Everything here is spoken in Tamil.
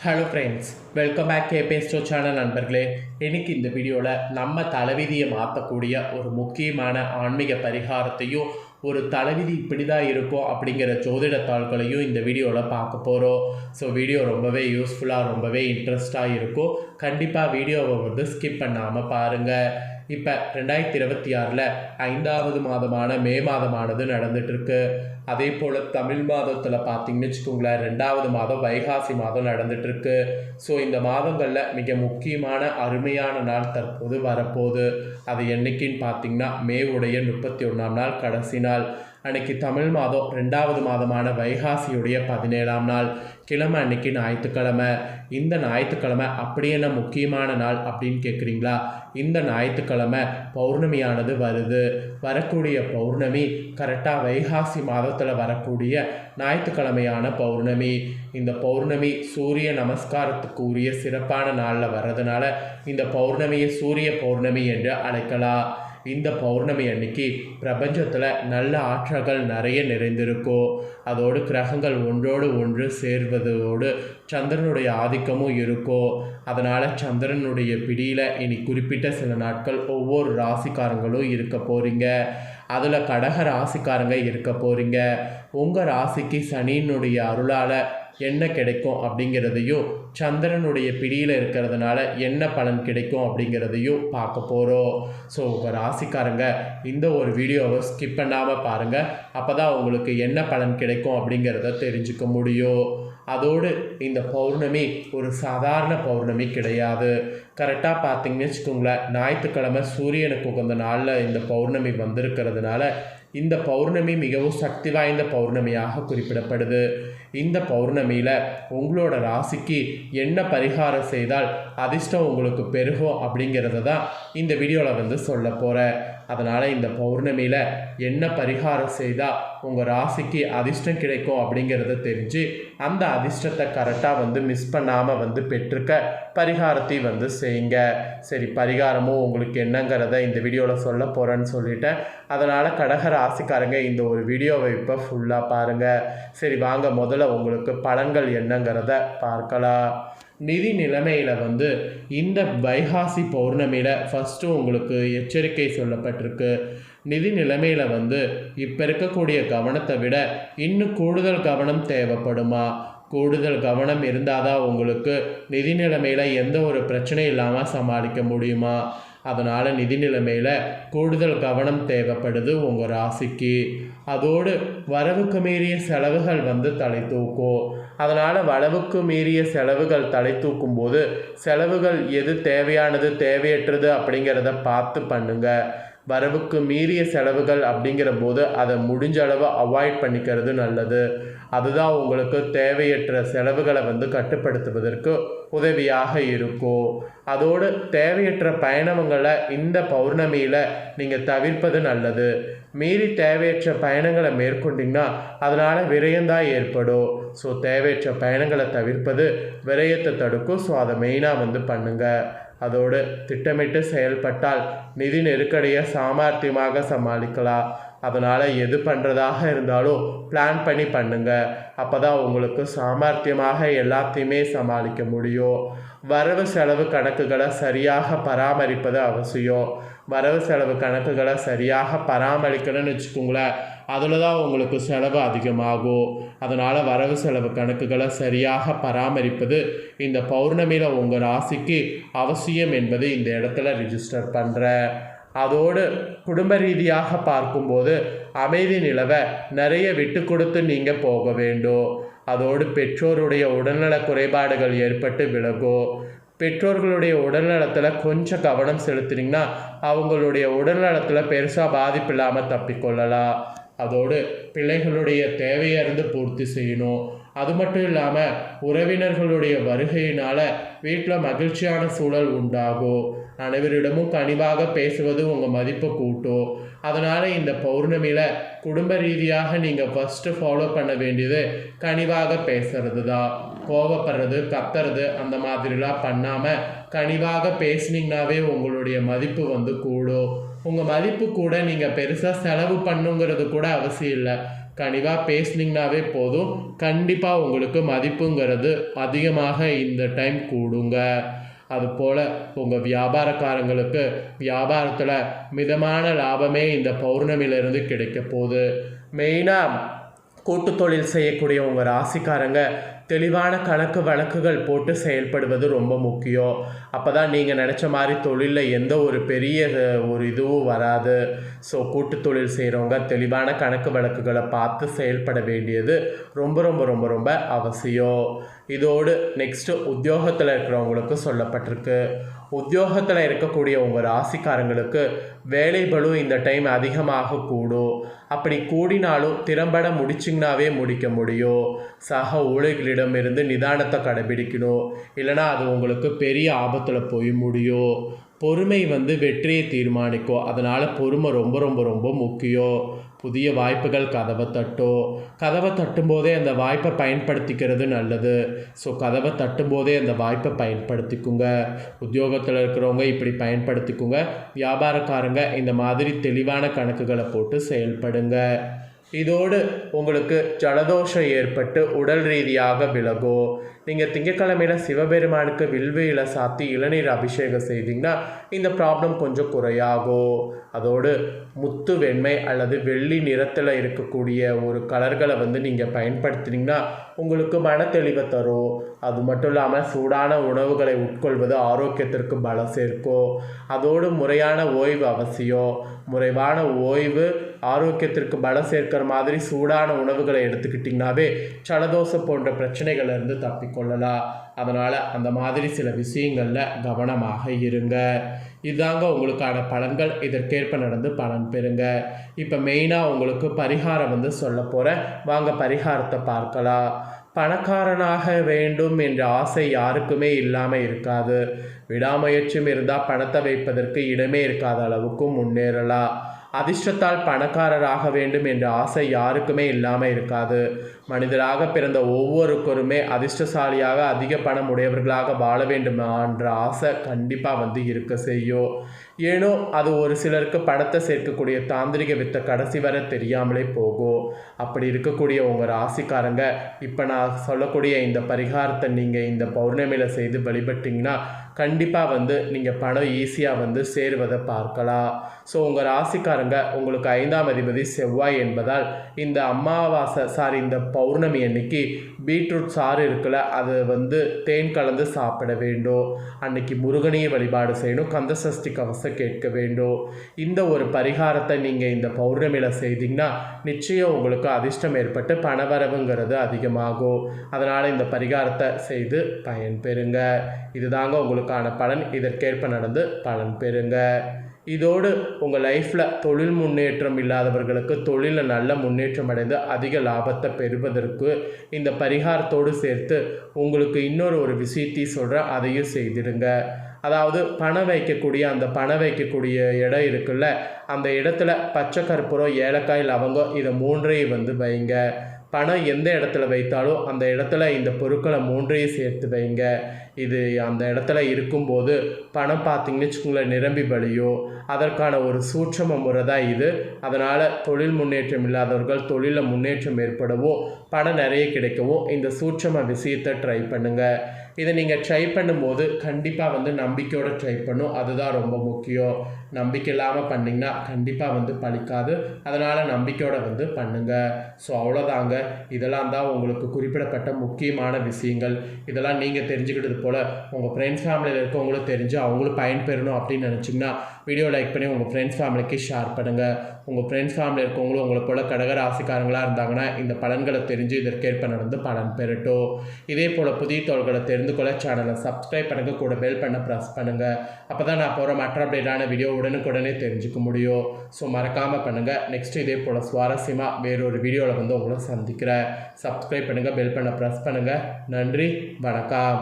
ஹலோ ஃப்ரெண்ட்ஸ், வெல்கம் பேக் கேபேஸ்டோ சேனல் நண்பர்களே. இன்றைக்கி இந்த வீடியோவில் நம்ம தலைவிதியை மாற்றக்கூடிய ஒரு முக்கியமான ஆன்மீக பரிகாரத்தையும் ஒரு தலைவிதி இப்படி தான் இருக்கும் அப்படிங்கிற ஜோதிட தாள்களையும் இந்த வீடியோவில் பார்க்க போகிறோம். ஸோ வீடியோ ரொம்பவே யூஸ்ஃபுல்லாக ரொம்பவே இன்ட்ரெஸ்டாக இருக்கும். கண்டிப்பாக வீடியோவை ஸ்கிப் பண்ணாமல் பாருங்கள். இப்போ 2026 5வது மாதமான மே மாதமானது நடந்துகிட்ருக்கு. அதே போல் தமிழ் மாதத்தில் பார்த்திங்கன்னு வச்சுக்கோங்களேன், 2வது மாதம் வைகாசி மாதம் நடந்துகிட்ருக்கு. ஸோ இந்த மாதங்களில் மிக முக்கியமான அருமையான நாள் தற்போது வரப்போகுது. அது என்றைக்குன்னு பார்த்திங்கன்னா மே 31ஆம் நாள் கடைசி நாள். அன்றைக்கி தமிழ் மாதம் 2வது மாதமான வைகாசியுடைய 17ஆம் நாள் கிழமை அன்னைக்கு ஞாயிற்றுக்கிழமை. இந்த ஞாயிற்றுக்கிழமை அப்படி என்ன முக்கியமான நாள் அப்படின்னு கேட்குறீங்களா? இந்த ஞாயிற்றுக்கிழமை பௌர்ணமியானது வருது. வரக்கூடிய பௌர்ணமி கரெக்டாக வைகாசி மாதத்தில் வரக்கூடிய ஞாயிற்றுக்கிழமையான பௌர்ணமி. இந்த பௌர்ணமி சூரிய நமஸ்காரத்துக்கு உரிய சிறப்பான நாளில் வர்றதுனால இந்த பௌர்ணமியை சூரிய பௌர்ணமி என்று அழைக்கலாம். இந்த பௌர்ணமி அன்னைக்கு பிரபஞ்சத்தில் நல்ல ஆற்றல்கள் நிறைய நிறைந்திருக்கும். அதோடு கிரகங்கள் ஒன்றோடு ஒன்று சேர்வதோடு சந்திரனுடைய ஆதிக்கமும் இருக்கும். அதனால் சந்திரனுடைய பிடியில் இனி குறிப்பிட்ட சில நாட்கள் ஒவ்வொரு ராசிக்காரங்களும் இருக்க போகிறீங்க. அதில் கடக ராசிக்காரங்க இருக்க போகிறீங்க. உங்கள் ராசிக்கு சனியினுடைய அருளால் என்ன கிடைக்கும் அப்படிங்கிறதையும் சந்திரனுடைய பிடியில் இருக்கிறதுனால என்ன பலன் கிடைக்கும் அப்படிங்கிறதையும் பார்க்க போகிறோம். ஸோ உங்கள் ராசிக்காரங்க இந்த ஒரு வீடியோவை ஸ்கிப் பண்ணாமல் பாருங்கள். அப்போ தான் உங்களுக்கு என்ன பலன் கிடைக்கும் அப்படிங்கிறத தெரிஞ்சுக்க முடியும். அதோடு இந்த பௌர்ணமி ஒரு சாதாரண பௌர்ணமி கிடையாது. கரெக்டாக பார்த்திங்கன்னு வச்சுக்கோங்களேன், ஞாயிற்றுக்கிழமை சூரியனுக்கு உகந்த நாளில் இந்த பௌர்ணமி வந்திருக்கிறதுனால இந்த பௌர்ணமி மிகவும் சக்தி வாய்ந்த பௌர்ணமியாக குறிப்பிடப்படுது. இந்த பௌர்ணமியில் உங்களோட ராசிக்கு என்ன பரிகாரம் செய்தால் அதிர்ஷ்டம் உங்களுக்கு பெருகும் அப்படிங்கிறத தான் இந்த வீடியோவில் சொல்ல போகிறேன். அதனால் இந்த பௌர்ணமியில் என்ன பரிகாரம் செய்தால் உங்கள் ராசிக்கு அதிர்ஷ்டம் கிடைக்கும் அப்படிங்கிறத தெரிஞ்சு அந்த அதிர்ஷ்டத்தை கரெக்டாக மிஸ் பண்ணாமல் பெற்றுக்க பரிகாரத்தை செய்யுங்க. சரி, பரிகாரமும் உங்களுக்கு என்னங்கிறத இந்த வீடியோவில் சொல்ல போகிறேன்னு சொல்லிட்டேன். அதனால் கடக ராசிக்காரங்க இந்த ஒரு வீடியோவை இப்போ ஃபுல்லாக பாருங்கள். சரி வாங்க, முதல்ல உங்களுக்கு பலன்கள் என்னங்கிறத பார்க்கலாம். நிதி நிலைமையில் இந்த வைகாசி பௌர்ணமியில் ஃபஸ்ட்டு உங்களுக்கு எச்சரிக்கை சொல்லப்பட்டிருக்கு. நிதி நிலைமையில் இப்போ இருக்கக்கூடிய கவனத்தை விட இன்னும் கூடுதல் கவனம் தேவைப்படுமா? கூடுதல் கவனம் இருந்தால் தான் உங்களுக்கு நிதி நிலைமையில் எந்த ஒரு பிரச்சனையும் இல்லாமல் சமாளிக்க முடியுமா? அதனால் நிதி நிலைமையில் கூடுதல் கவனம் தேவைப்படுது உங்கள் ராசிக்கு. அதோடு வரவுக்கு மீறிய செலவுகள் தலை தூக்கும். அதனால் வரவுக்கு மீறிய செலவுகள் தலை தூக்கும் போது செலவுகள் எது தேவையானது தேவையற்றது அப்படிங்கிறத பார்த்து பண்ணுங்கள். வரவுக்கு மீறிய செலவுகள் அப்படிங்கிற போது அதை முடிஞ்ச அளவு அவாய்ட் பண்ணிக்கிறது நல்லது. அதுதான் உங்களுக்கு தேவையற்ற செலவுகளை கட்டுப்படுத்துவதற்கு உதவியாக இருக்கும். அதோடு தேவையற்ற பயணங்களை இந்த பௌர்ணமியில் நீங்கள் தவிர்ப்பது நல்லது. மீறி தேவையற்ற பயணங்களை மேற்கொண்டிங்கன்னா அதனால் விரயம்தான் ஏற்படும். ஸோ தேவையற்ற பயணங்களை தவிர்ப்பது விரயத்தை தடுக்கும். ஸோ அதை மெயினாக பண்ணுங்கள். அதோடு திட்டமிட்டு செயல்பட்டால் நிதி நெருக்கடியை சாமர்த்தியமாக சமாளிக்கலாம். அதனால் எது பண்ணுறதாக இருந்தாலும் பிளான் பண்ணி பண்ணுங்கள். அப்போ தான் உங்களுக்கு சாமர்த்தியமாக எல்லாத்தையுமே சமாளிக்க முடியும். வரவு செலவு கணக்குகளை சரியாக பராமரிப்பது அவசியம். வரவு செலவு கணக்குகளை சரியாக பராமரிக்கணும்னு வச்சுக்கோங்களேன், அதில் தான் உங்களுக்கு செலவு அதிகமாகும். அதனால் வரவு செலவு கணக்குகளை சரியாக பராமரிப்பது இந்த பௌர்ணமியில் உங்கள் ராசிக்கு அவசியம் என்பது இந்த இடத்துல ரிஜிஸ்டர் பண்ணுறேன். அதோடு குடும்ப ரீதியாக பார்க்கும்போது அமைதி நிலவ நிறைய விட்டு கொடுத்து நீங்கள் போக வேண்டும். அதோடு பெற்றோருடைய உடல்நல குறைபாடுகள் ஏற்பட்டு விலகும். பெற்றோர்களுடைய உடல்நலத்தில் கொஞ்சம் கவனம் செலுத்தினீங்கன்னா அவங்களுடைய உடல்நலத்தில் பெருசாக பாதிப்பு இல்லாமல் தப்பிக்கொள்ளலாம். அதோடு பிள்ளைகளுடைய தேவையறிந்து பூர்த்தி செய்யணும். அது மட்டும் இல்லாமல் உறவினர்களுடைய வருகையினால் வீட்டில் மகிழ்ச்சியான சூழல் உண்டாகும். அனைவரிடமும் கனிவாக பேசுவது உங்கள் மதிப்பை கூட்டும். அதனால் இந்த பௌர்ணமியில் குடும்ப ரீதியாக நீங்கள் ஃபஸ்ட்டு ஃபாலோ பண்ண வேண்டியது கனிவாக பேசுறது தான். கோபப்படுறது கத்துறது அந்த மாதிரிலாம் பண்ணாமல் கனிவாக பேசுனீங்கன்னாவே உங்களுடைய மதிப்பு கூடும். உங்கள் மதிப்பு கூட நீங்கள் பெருசாக செலவு பண்ணுங்கிறது கூட அவசியம் இல்லை. கனிவாக பேசுனீங்கனாவே போதும், கண்டிப்பாக உங்களுக்கு மதிப்புங்கிறது அதிகமாக இந்த டைம் கூடுங்க. அதுபோல் உங்கள் வியாபாரக்காரங்களுக்கு வியாபாரத்தில் மிதமான லாபமே இந்த பௌர்ணமியிலிருந்து கிடைக்க போகுது. மெயினாக கூட்டு தொழில் செய்யக்கூடிய உங்கள் ராசிக்காரங்க தெளிவான கணக்கு வழக்குகள் போட்டு செயல்படுவது ரொம்ப முக்கியம். அப்போ தான் நீங்கள் நினச்ச மாதிரி தொழிலில் எந்த ஒரு பெரிய ஒரு இதுவும் வராது. ஸோ கூட்டு தொழில் செய்கிறவங்க தெளிவான கணக்கு வழக்குகளை பார்த்து செயல்பட வேண்டியது ரொம்ப ரொம்ப ரொம்ப ரொம்ப அவசியம். இதோடு நெக்ஸ்ட்டு உத்தியோகத்தில் இருக்கிறவங்களுக்கு சொல்லப்பட்டிருக்கு. உத்தியோகத்தில் இருக்கக்கூடிய உங்கள் ராசிக்காரங்களுக்கு வேலை பளு இந்த டைம் அதிகமாக கூடும். அப்படி கூடினாலும் திறம்பட முடிச்சிங்கனாவே முடிக்க முடியும். சக ஊழியர்களிடமிருந்து நிதானத்தை கடைபிடிக்கணும், இல்லைனா அது உங்களுக்கு பெரிய ஆபத்தில் போய் முடியும். பொறுமை வெற்றியை தீர்மானிக்கும். அதனால் பொறுமை ரொம்ப ரொம்ப ரொம்ப முக்கியம். புதிய வாய்ப்புகள் கதவை தட்டும்போதே அந்த வாய்ப்பை பயன்படுத்திக்கிறது நல்லது. ஸோ கதவை தட்டும்போதே அந்த வாய்ப்பை பயன்படுத்திக்குங்க. உத்தியோகத்தில் இருக்கிறவங்க இப்படி பயன்படுத்திக்குங்க. வியாபாரக்காரங்க இந்த மாதிரி தெளிவான கணக்குகளை போட்டு செயல்படுங்க. இதோடு உங்களுக்கு ஜலதோஷம் ஏற்பட்டு உடல் ரீதியாக விலகும். நீங்கள் திங்கட்கிழமையில் சிவபெருமானுக்கு வில்வ இலை சாத்தி இளநீர் அபிஷேகம் செய்தீங்கன்னா இந்த ப்ராப்ளம் கொஞ்சம் குறையாகும். அதோடு முத்து வெண்மை அல்லது வெள்ளி நிறத்தில் இருக்கக்கூடிய ஒரு கலர்களை நீங்கள் பயன்படுத்தினீங்கன்னா உங்களுக்கு மன தெளிவை தரும். அது மட்டும் இல்லாமல் சூடான உணவுகளை உட்கொள்வது ஆரோக்கியத்திற்கு பலம் சேர்க்கும். அதோடு முறையான ஓய்வு அவசியம். முறைவான ஓய்வு ஆரோக்கியத்திற்கு பலம் சேர்க்கிற மாதிரி சூடான உணவுகளை எடுத்துக்கிட்டிங்கனாவே ஜலதோஷம் போன்ற பிரச்சனைகள்லேருந்து தப்பிக்கொள்ளலாம். அதனால் அந்த மாதிரி சில விஷயங்களில் கவனமாக இருங்க. இதாங்க உங்களுக்கான பலன்கள். இதற்கேற்ப நடந்து பலன் பெறுங்க. இப்போ மெயினாக உங்களுக்கு பரிகாரம் சொல்ல போகிறேன். வாங்க பரிகாரத்தை பார்க்கலாம். பணக்காரனாக வேண்டும் என்ற ஆசை யாருக்குமே இல்லாமல் இருக்காது. விடாமுயற்சியும் இருந்தால் பணத்தை வைப்பதற்கு இடமே இருக்காத அளவுக்கும் முன்னேறலாம். அதிர்ஷ்டத்தால் பணக்காரராக வேண்டும் என்ற ஆசை யாருக்குமே இல்லாமல் இருக்காது. மனிதராக பிறந்த ஒவ்வொருவருக்குமே அதிர்ஷ்டசாலியாக அதிக பணம் உடையவர்களாக வாழ வேண்டும் என்ற ஆசை கண்டிப்பாக இருக்க செய்யும். ஏனோ அது ஒரு சிலருக்கு பணத்தை சேர்க்கக்கூடிய தாந்திரிக வித்தை கடைசி வரை தெரியாமலே போகும். அப்படி இருக்கக்கூடிய உங்கள் ராசிக்காரங்க இப்போ நான் சொல்லக்கூடிய இந்த பரிகாரத்தை நீங்கள் இந்த பௌர்ணமியில் செய்து வழிபட்டிங்கன்னா கண்டிப்பாக நீங்கள் பணம் ஈஸியாக சேருவதை பார்க்கலாம். ஸோ உங்கள் ராசிக்காரங்க உங்களுக்கு 5ஆம் அதிபதி செவ்வாய் என்பதால் இந்த இந்த பௌர்ணமி அன்னைக்கு பீட்ரூட் சாறு இருக்குல்ல, அது தேன் கலந்து சாப்பிட வேண்டும். அன்னைக்கு முருகனையை வழிபாடு செய்யணும். கந்தசஷ்டி கவசம் கேட்க வேண்டும். இந்த ஒரு பரிகாரத்தை நீங்கள் இந்த பௌர்ணமியில் செய்தீங்கன்னா நிச்சயம் உங்களுக்கு அதிர்ஷ்டம் ஏற்பட்டு பணவரவுங்கிறது அதிகமாகும். அதனால் இந்த பரிகாரத்தை செய்து பயன்பெறுங்க. இதுதாங்க உங்களுக்கான பலன். இதற்கேற்ப நடந்து பலன் பெறுங்க. இதோடு உங்கள் லைஃப்பில் தொழில் முன்னேற்றம் இல்லாதவர்களுக்கு தொழிலில் நல்ல முன்னேற்றம் அடைந்து அதிக லாபத்தை பெறுவதற்கு இந்த பரிகாரத்தோடு சேர்த்து உங்களுக்கு இன்னொரு விஷயத்தையும் சொல்கிறேன், அதையும் செய்திடுங்க. அதாவது பணம் வைக்கக்கூடிய இடம் இருக்குல்ல, அந்த இடத்துல பச்சை கற்பூரம், ஏலக்காய், லவங்கம் இதை 3ஐயும் வைங்க. பணம் எந்த இடத்துல வைத்தாலும் அந்த இடத்துல இந்த பொருட்களை 3ஐயும் சேர்த்து வைங்க. இது அந்த இடத்துல இருக்கும்போது பணம் பார்த்திங்கன்னு வச்சுக்கோங்களேன் நிரம்பி வழியும். அதற்கான ஒரு சூட்சம முறை தான் இது. அதனால் தொழில் முன்னேற்றம் இல்லாதவர்கள் தொழிலில் முன்னேற்றம் ஏற்படவும் பணம் நிறைய கிடைக்கவும் இந்த சூட்சம விஷயத்தை ட்ரை பண்ணுங்கள். இதை நீங்கள் ட்ரை பண்ணும்போது கண்டிப்பாக நம்பிக்கையோடு ட்ரை பண்ணும். அதுதான் ரொம்ப முக்கியம். நம்பிக்கை இல்லாமல் பண்ணிங்கன்னா கண்டிப்பாக பலிக்காது. அதனால் நம்பிக்கையோடு பண்ணுங்கள். ஸோ அவ்வளோதாங்க. இதெல்லாம் தான் உங்களுக்கு குறிப்பிடப்பட்ட முக்கியமான விஷயங்கள். இதெல்லாம் நீங்கள் தெரிஞ்சுக்கிட்டது போல் உங்கள் ஃப்ரெண்ட்ஸ் ஃபேமிலியில் இருக்கவங்களும் தெரிஞ்சு அவங்களும் பயன்பெறணும் அப்படின்னு நினச்சிங்கன்னா வீடியோ லைக் பண்ணி உங்கள் ஃப்ரெண்ட்ஸ் ஃபேமிலிக்கு ஷேர் பண்ணுங்கள். உங்கள் ஃப்ரெண்ட்ஸ் ஃபேமிலி இருக்கவங்களும் உங்களை போல் கடக ராசிக்காரங்களாக இருந்தாங்கன்னா இந்த பலன்களை தெரிஞ்சு இதற்கேற்ப நடந்து பலன் பெறட்டும். இதே போல் புதிய தகவல்களை தெரிந்து கொள்ள சேனலை சப்ஸ்கிரைப் பண்ணுங்கள், கூட பெல் பண்ண ப்ரெஸ் பண்ணுங்கள். அப்போ தான் நான் போகிற மற்ற அப்டேட்டான வீடியோ உடனுக்குடனே தெரிஞ்சுக்க முடியும். ஸோ மறக்காமல் பண்ணுங்கள். நெக்ஸ்ட் இதே போல் சுவாரஸ்யமாக வேறொரு வீடியோவில் உங்களை சந்திக்கிறேன். சப்ஸ்கிரைப் பண்ணுங்கள், பெல் பண்ண ப்ரெஸ் பண்ணுங்கள். நன்றி, வணக்கம்.